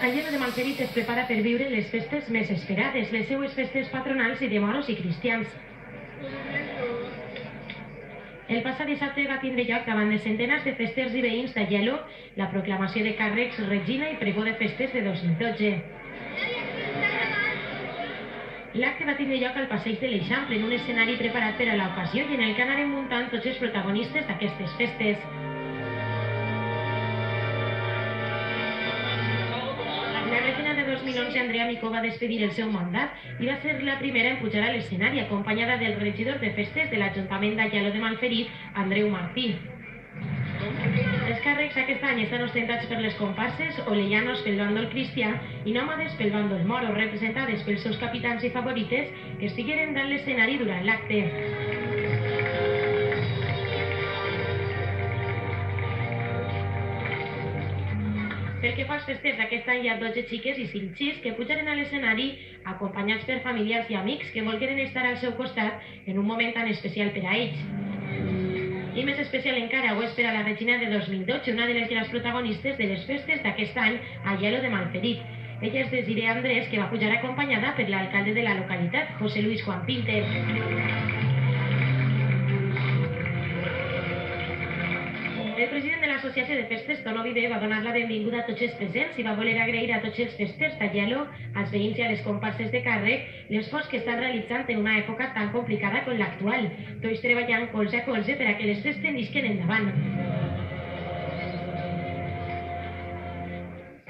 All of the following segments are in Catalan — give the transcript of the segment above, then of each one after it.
Aielo de Malferit es prepara per viure les festes més esperades, les seues festes patronals i de moros i cristians. El passat dissabte va tindre lloc davant de centenars de festers i veïns d'Aielo la proclamació de càrrecs Regina i pregó de festes de 2012. L'acte va tindre lloc al passeig de l'Eixample, en un escenari preparat per a l'ocasió i en el que anaren muntant tots els protagonistes d'aquestes festes. La regina de 2011, Andrea Micó, va despedir el seu mandat i va ser la primera en pujar a l'escenari, acompanyada del regidor de festes de l'Ajuntament d'Aielo de Malferit, Andreu Martí. Els càrrecs aquest any estan ostentats per les comparses Olellanos pel bàndol cristià i Nòmades pel bàndol moro, representades pels seus capitans i favorites que estigueren dalt l'escenari durant l'acte. Pel que fa als festers, aquest any hi ha 12 xiques i 5 xics que pujaren a l'escenari acompanyats per familiars i amics que volgueren estar al seu costat en un moment tan especial per a ells. I més especial encara ho és per a la regina de 2012, una de les grans protagonistes de les festes d'aquest any a Aielo de Malferit. Ella és Desiree Andrés, que va pujar acompanyada per l'alcalde de la localitat, José Luis Juan Pinter. El president de l'Associació de Festes, Tono Viver, va donar la benvinguda a tots els presents i va voler agrair a tots els festers d'Aielo, als veïns i a les comparses de càrrec, l'esforç que estan realitzant en una època tan complicada com l'actual, tots treballant colze a colze per a que les festes nisquen endavant.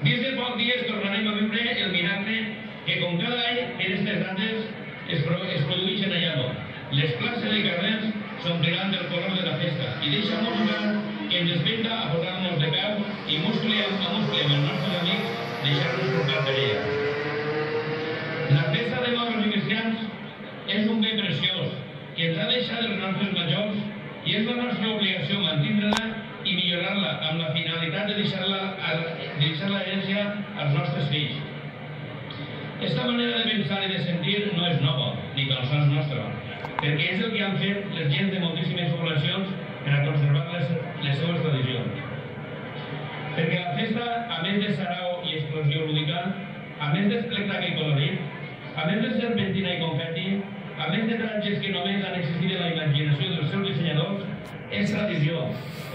Dins de pocs dies tornarem a viure el miracle que com cada any en aquestes dates es produeix en Aielo. Les classes de carrers s'ompliran del color de la festa i deixa música que ens desvenda a posar-nos de peu i muscle a muscle amb els nostres amics deixar-nos portar per ella. La festa de moros i cristians és un bé preciós que ens ha deixat els nostres majors i és la nostra obligació mantindre-la i millorar-la amb la finalitat de deixar l'herència als nostres fills. Aquesta manera de pensar i de sentir no és nova, ni tan sols nostra, perquè és el que han fet les gent de moltíssimes poblacions per a conservar les seues tradicions. Perquè la festa, a més de sarau i explosió lúdica, a més d'espectacle i colorit, a més de serpentina i confeti, a més de trajes que només han existit en la imaginació dels seus dissenyadors, és tradició.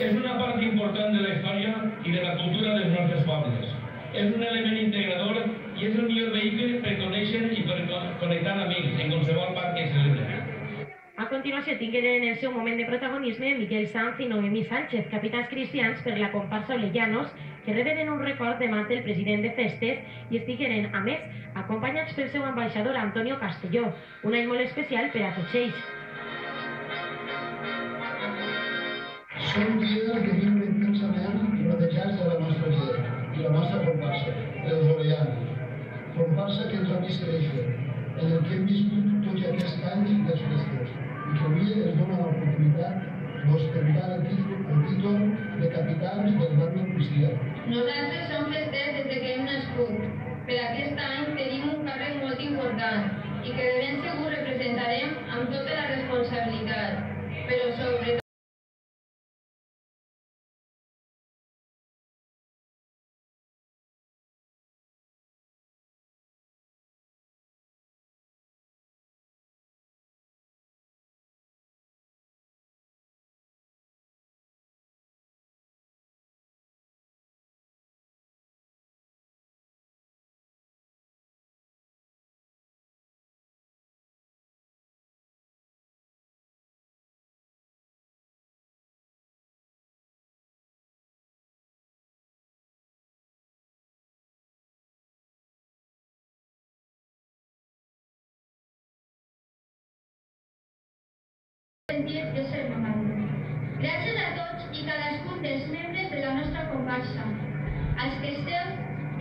És una part important de la història i de la cultura dels nostres pobles. És un element integrador i és el millor vehicle per conèixer i per connectar amics en qualsevol part que celebren. A continuació tingueren el seu moment de protagonisme Miguel Sanz i Noemí Sánchez, capitans cristians per la comparsa Olellanos, que reberen un record de mans del president de festes i estigueren, a més, acompanyats pel seu ambaixador Antonio Castelló, un any molt especial per a tots ells. Són dies que viuen intensament rodejats de la nostra vida i la nostra comparsa, els Olellanos. Comparsa que ens ha vist créixer, en el que hem viscut tots aquests anys dels festes, i que avui ens dona l'oportunitat d'ostentar el títol de capitans del bàndol cristià. Nosaltres som festers des que hem nascut. Per aquest any tenim un càrrec molt important i que de ben segur representarem amb tota la responsabilitat, però sobretot sentir de ser normal. Gràcies a tots i cadascun dels membres de la nostra comparsa, als que esteu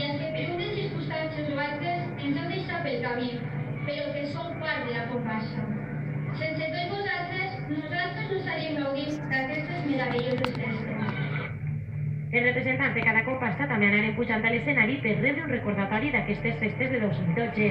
i als que per unes circumstàncies o altres ens heu deixat pel camí, però que sou part de la comparsa. Sense tots vosaltres, nosaltres no estaríem gaudint d'aquestes meravelloses festes. Els representants de cada comparsa també anaren pujant a l'escenari per rebre un recordatori d'aquestes festes de 2012.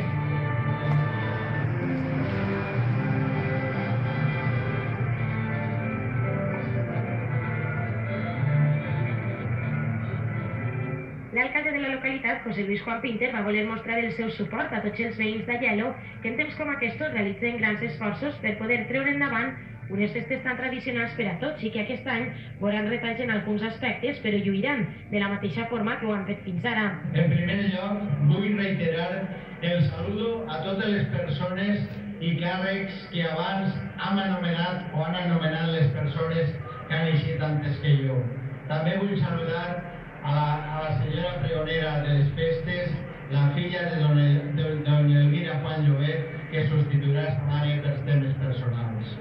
L'alcalde de la localitat l'actualitat, José Luis Juan Pinter va voler mostrar el seu suport a tots els veïns d'Aielo que en temps com aquests realitzen grans esforços per poder treure endavant unes festes tan tradicionals per a tots i que aquest any veuran retalls en alguns aspectes, però lluiran de la mateixa forma que ho han fet fins ara. En primer lloc, vull reiterar el saludo a totes les persones i càrrecs que abans hem anomenat o han anomenat les persones que han eixit antes que jo. També vull saludar a la senyora pregonera de les festes, la filla de doña Elvira Juan Llobet, que substituirà sa mare pels temes personals.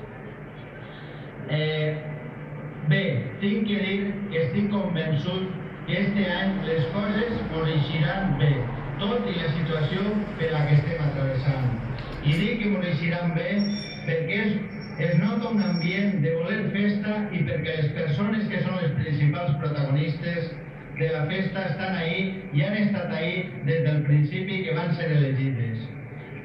Bé, tinc que dir que estic convençut que este any les coses ens eixiran bé, tot i la situació per la que estem atravessant. I dic que ens eixiran bé perquè es nota un ambient de voler festa i perquè les persones que són les principals protagonistes de la festa estan ahí i han estat ahí des del principi que van ser elegides.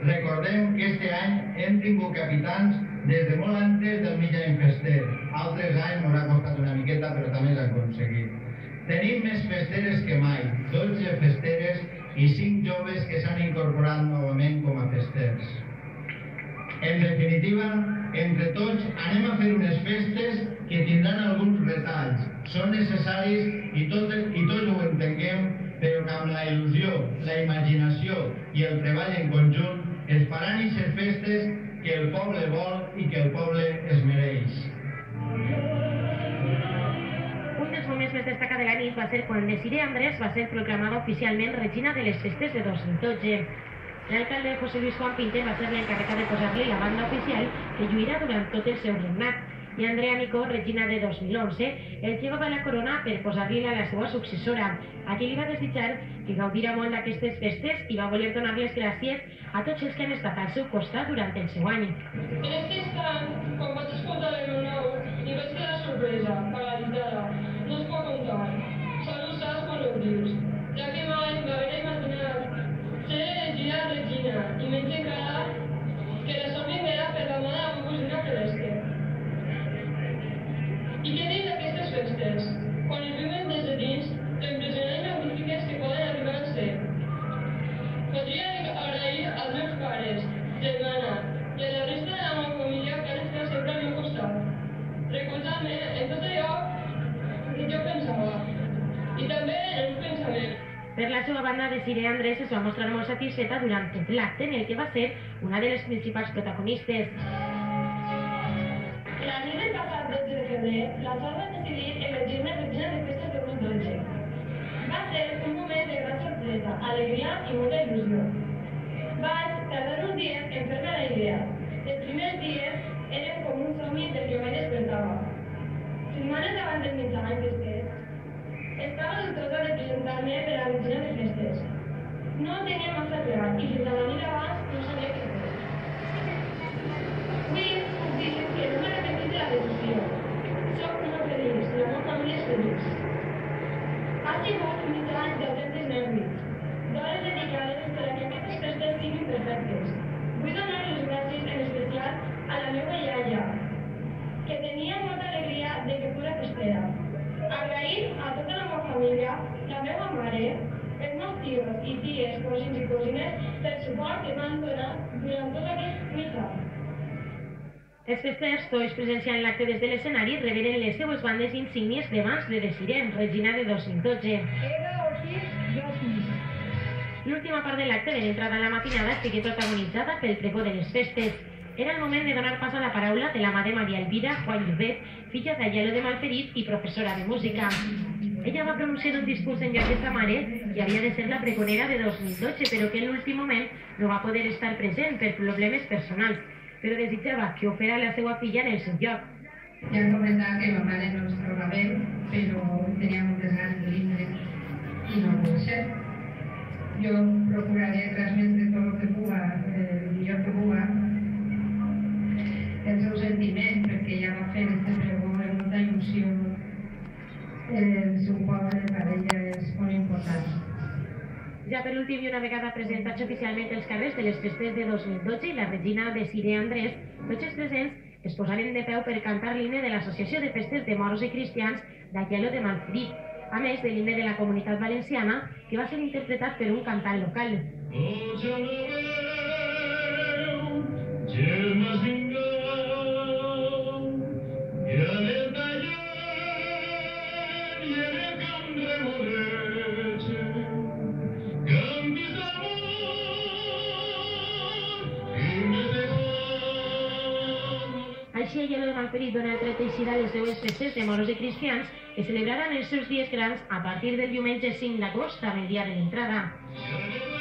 Recordem que este any hem tingut capitans des de molt antes del mig any fester. Altres anys ens ha costat una miqueta, però també s'ha aconseguit. Tenim més festeres que mai, 12 festeres i 5 joves que s'han incorporat novament com a festers. En definitiva, entre tots anem a fer unes festes que tindran alguns retalls. Són necessaris i tots ho entenguem, però que amb la il·lusió, la imaginació i el treball en conjunt es faran aquestes festes que el poble vol i que el poble es mereix. Un dels moments més destacats de la nit va ser quan Desiree Andrés va ser proclamada oficialment regina de les festes de 2012. L'alcalde José Luis Juan Pinter va ser l'encarregat de posar-li la banda oficial que lluirà durant tot el seu regnat, i Andrea Nicó, regina de 2011, el llevava la corona per posar-li-la a la seva successora. A qui li va desitjar que gaudirà molt d'aquestes festes i va voler donar les gràcies a tots els que han estat al seu costat durant el seu any. En este instant, quan vaig escoltar el meu nom, i vaig quedar sorpresa, paralitzada. No es pot contar. Solo saps quan ho dius. Ja que mai m'haver imaginat ser elegida regina i menys encara que la sorprenguera per la mà de la cosina Celeste. I què dir d'aquestes festes? Quan es viuen des de dins, l'impressionant i magnífiques que poden arribar a ser. Podria agrair als meus pares, germana i a la resta de la meva família que han estat sempre al meu costat, recolzant-me en tot allò que jo pensava, i també en el pensament. Per la seva banda, Desiree Andrés es va mostrar molt satisfeta durant tot l'acte en el que va ser una de les principals protagonistes. La nit del passat 12 de febrer, la sort va decidir elegir-me regina de festes de 2012. Va ser un moment de gran sorpresa, alegria i molta il·lusió. Vaig tardar uns dies en fer-me la idea. Els primers dies eren com un somni del que me despertava. Setmanes abans del mig any fester, estava dubtosa de presentar-me per a regina de festes. No tenia massa clar i fins a la nit abans no sabia què fer. Avui puc dir que no m'he arrepentit de la decisió. Soc una feliç, la meva família és feliç. Ha sigut mig any d'autèntics nervis, d'hores dedicades per a que aquestes festes siguin perfectes. Vull donar les gràcies en especial a la meva iaia, que tenia molta alegria de que fos festera. Agrair a tota la meva família, la meva mare, els meus tios i ties, cosins i cosines, pel suport que m'han donat durant tot aquest mig any. Els festers, tots presenciant l'acte des de l'escenari, reberen les seues bandes insígnies de mans de Desiree, regina de 2012. L'última part de l'acte de l'entrada a la matinada estigué protagonitzada pel pregó de les festes. Era el moment de donar pas a la paraula de la mà de Maria Elvira Juan Llobet, filla d'Aielo de Malferit i professora de música. Ella va pronunciar un discurs en lloc de sa mare, que havia de ser la pregonera de 2012, però que en l'últim moment no va poder estar present per problemes personals, però desitjava que ho fera la seva filla en el seu lloc. Ja hem comentat que ma mare no es troba bé, però tenia moltes ganes de vindre i no pot ser. Jo procuraré transmetre tot el que puga, el millor que puga, el seu sentiment, perquè ja va fer este pregó amb molta il·lusió. El seu poble per ella és molt important. Ja per últim, i una vegada presentats oficialment els carrers de les festes de 2012 i la regina Desiree Andrés, tots els presents es posaren de peu per cantar l'himne de l'Associació de Festes de Moros i Cristians d'Aielo de Malferit. a més de l'himne de la Comunitat Valenciana, que va ser interpretat per un cantant local. Així, Aielo de Malferit dona a teixir les seues festes de moros i cristians que celebraran els seus dies grans a partir del diumenge 5 d'agost amb el dia de l'entrada.